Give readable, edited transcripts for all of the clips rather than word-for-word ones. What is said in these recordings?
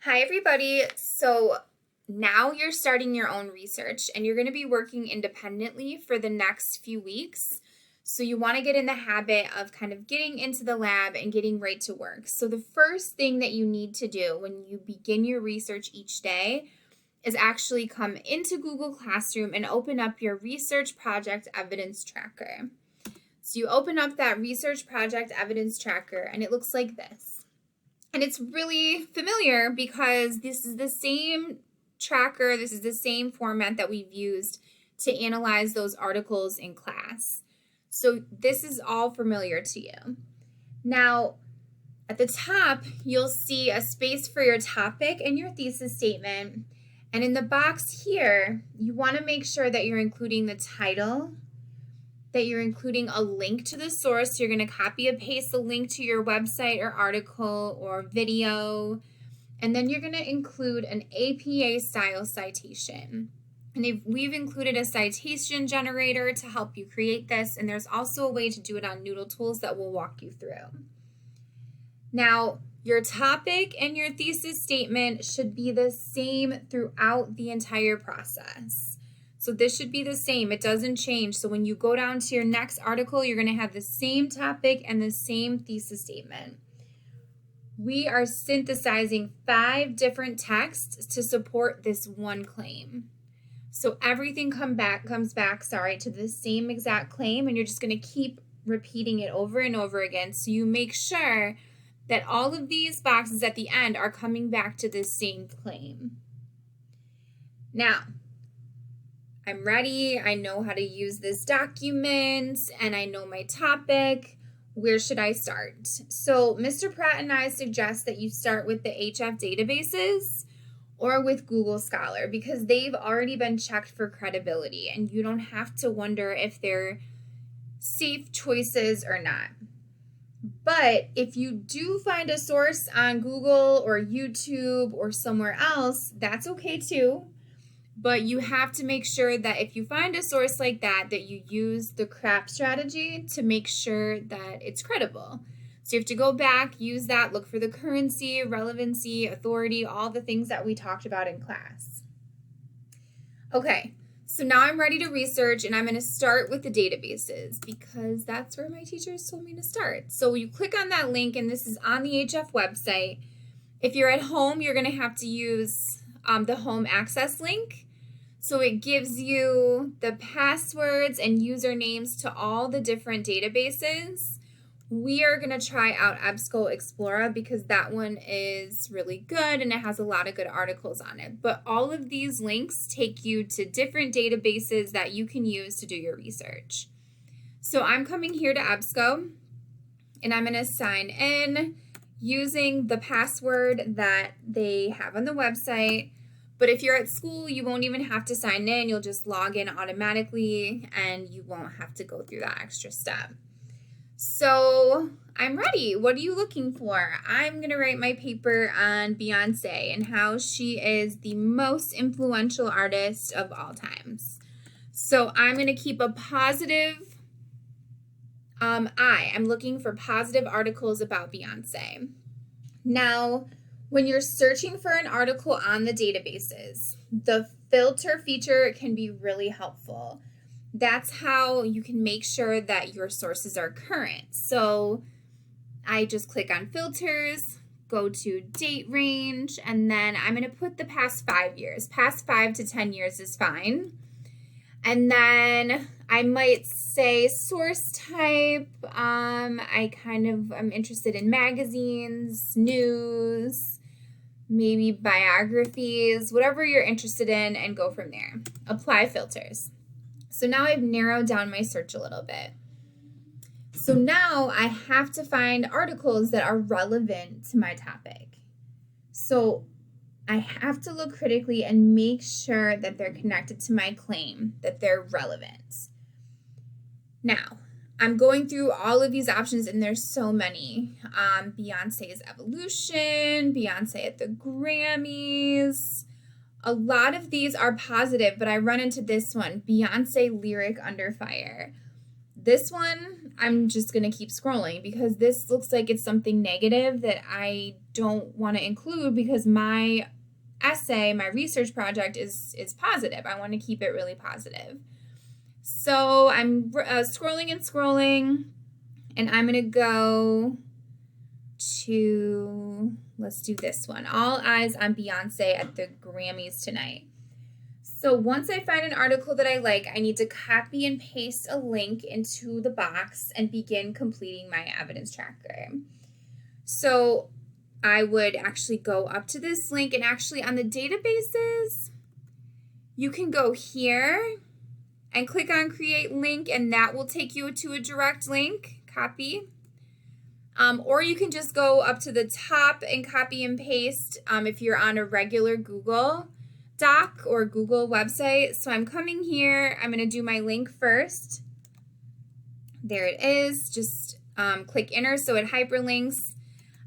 Hi, everybody. So now you're starting your own research and you're going to be working independently for the next few weeks. So you want to get in the habit of kind of getting into the lab and getting right to work. So the first thing that you need to do when you begin your research each day is actually come into Google Classroom and open up your research project evidence tracker. So you open up that research project evidence tracker and it looks like this. And it's really familiar because this is the same tracker, this is the same format that we've used to analyze those articles in class. So this is all familiar to you. Now, at the top, you'll see a space for your topic and your thesis statement. And in the box here, you want to make sure that you're including the title, that you're including a link to the source. You're going to copy and paste the link to your website or article or video. And then you're going to include an APA style citation. And we've included a citation generator to help you create this. And there's also a way to do it on Noodle Tools that we'll walk you through. Now, your topic and your thesis statement should be the same throughout the entire process. So this should be the same. It doesn't change. So when you go down to your next article, you're going to have the same topic and the same thesis statement. We are synthesizing 5 different texts to support this one claim. So everything comes back to the same exact claim, and you're just going to keep repeating it over and over again. So you make sure that all of these boxes at the end are coming back to this same claim. Now, I'm ready. I know how to use this document and I know my topic. Where should I start? So Mr. Pratt and I suggest that you start with the HF databases or with Google Scholar because they've already been checked for credibility and you don't have to wonder if they're safe choices or not. But if you do find a source on Google or YouTube or somewhere else, that's okay too. But you have to make sure that if you find a source like that you use the CRAP strategy to make sure that it's credible. So you have to go back, use that, look for the currency, relevancy, authority, all the things that we talked about in class. Okay, so now I'm ready to research and I'm going to start with the databases because that's where my teachers told me to start. So you click on that link and this is on the HF website. If you're at home, you're going to have to use the home access link. So it gives you the passwords and usernames to all the different databases. We are going to try out EBSCOexplora because that one is really good and it has a lot of good articles on it. But all of these links take you to different databases that you can use to do your research. So I'm coming here to EBSCO and I'm going to sign in using the password that they have on the website. But if you're at school, you won't even have to sign in. You'll just log in automatically and you won't have to go through that extra step. So I'm ready. What are you looking for? I'm going to write my paper on Beyonce and how she is the most influential artist of all times. So I'm going to keep a positive eye. I'm looking for positive articles about Beyonce. Now, when you're searching for an article on the databases, the filter feature can be really helpful. That's how you can make sure that your sources are current. So I just click on filters, go to date range, and then I'm going to put the past 5 years. Past 5 to 10 years is fine. And then I might say source type. I'm interested in magazines, news, maybe biographies, whatever you're interested in, and go from there. Apply filters. So now I've narrowed down my search a little bit. So now I have to find articles that are relevant to my topic. So I have to look critically and make sure that they're connected to my claim, that they're relevant. Now, I'm going through all of these options and there's so many. Beyonce's Evolution, Beyonce at the Grammys. A lot of these are positive, but I run into this one, Beyonce lyric under fire. this one, I'm just going to keep scrolling because this looks like it's something negative that I don't want to include because my essay, my research project is positive. I want to keep it really positive. So I'm scrolling and scrolling, and I'm going to go to, let's do this one. All eyes on Beyonce at the Grammys tonight. So once I find an article that I like, I need to copy and paste a link into the box and begin completing my evidence tracker. So I would actually go up to this link, and actually on the databases, you can go here and click on create link, and that will take you to a direct link, copy. Or you can just go up to the top and copy and paste if you're on a regular Google Doc or Google website. So I'm coming here, I'm going to do my link first. There it is. Just click enter so it hyperlinks.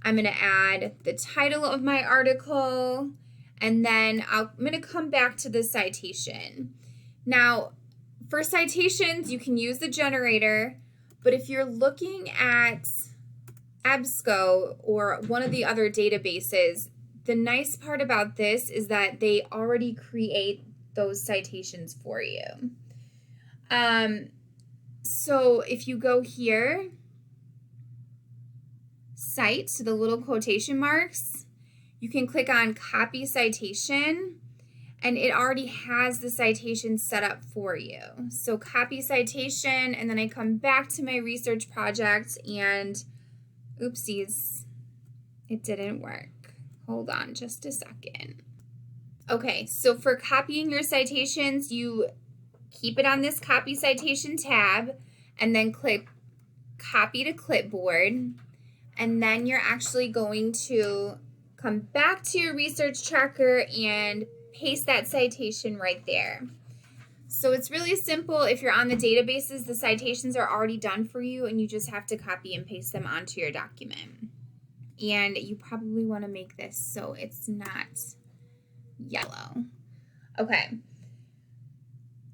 I'm going to add the title of my article, and then I'm going to come back to the citation. Now, for citations, you can use the generator, but if you're looking at EBSCO or one of the other databases, the nice part about this is that they already create those citations for you. So if you go here, cite, to the little quotation marks, you can click on copy citation, and it already has the citation set up for you. So copy citation, and then I come back to my research project, and oopsies, it didn't work. Hold on just a second. Okay, so for copying your citations, you keep it on this copy citation tab, and then click copy to clipboard, and then you're actually going to come back to your research tracker and paste that citation right there. So it's really simple. If you're on the databases, the citations are already done for you, and you just have to copy and paste them onto your document. And you probably want to make this so it's not yellow. Okay.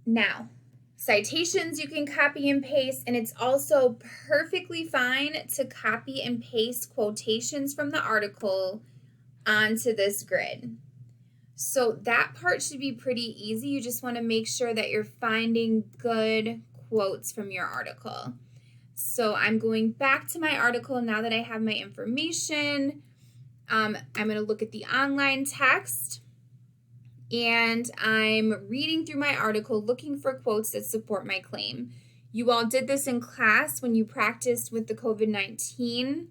Now, citations you can copy and paste, and it's also perfectly fine to copy and paste quotations from the article onto this grid. So that part should be pretty easy. You just want to make sure that you're finding good quotes from your article. So I'm going back to my article now that I have my information. I'm going to look at the online text, and I'm reading through my article looking for quotes that support my claim. You all did this in class when you practiced with the COVID-19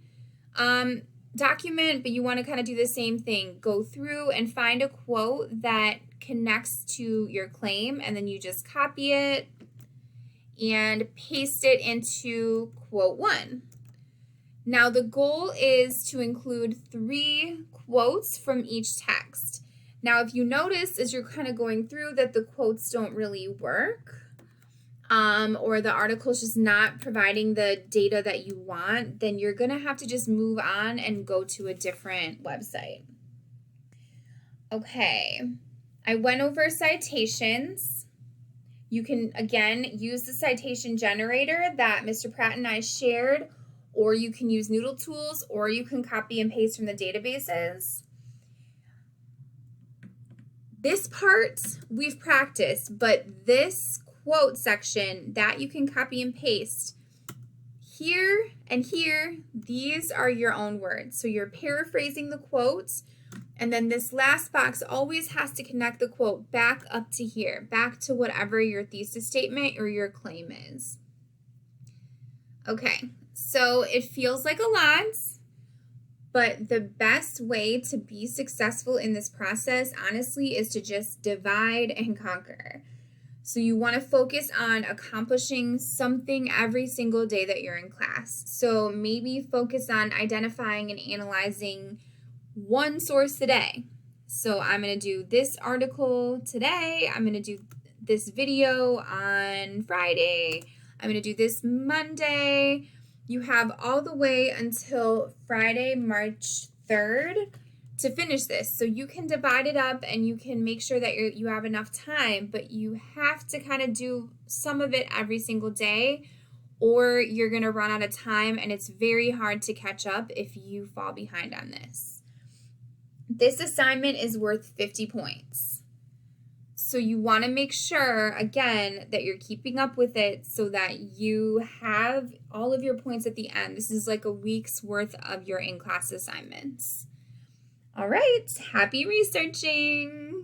document, but you want to kind of do the same thing. Go through and find a quote that connects to your claim, and then you just copy it and paste it into quote 1. Now the goal is to include 3 quotes from each text. Now if you notice as you're kind of going through that the quotes don't really work, or the article's just not providing the data that you want, then you're going to have to just move on and go to a different website. Okay, I went over citations. You can, again, use the citation generator that Mr. Pratt and I shared, or you can use Noodle Tools, or you can copy and paste from the databases. This part we've practiced, but this quote section that you can copy and paste, here and here, these are your own words. So you're paraphrasing the quote, and then this last box always has to connect the quote back up to here, back to whatever your thesis statement or your claim is. Okay, so it feels like a lot, but the best way to be successful in this process, honestly, is to just divide and conquer. So you want to focus on accomplishing something every single day that you're in class. So maybe focus on identifying and analyzing one source a day. So I'm going to do this article today. I'm going to do this video on Friday. I'm going to do this Monday. You have all the way until Friday, March 3rd to finish this. So you can divide it up and you can make sure that you have enough time, but you have to kind of do some of it every single day, or you're going to run out of time and it's very hard to catch up if you fall behind on this. This assignment is worth 50 points. So you want to make sure, again, that you're keeping up with it so that you have all of your points at the end. This is like a week's worth of your in-class assignments. All right, happy researching.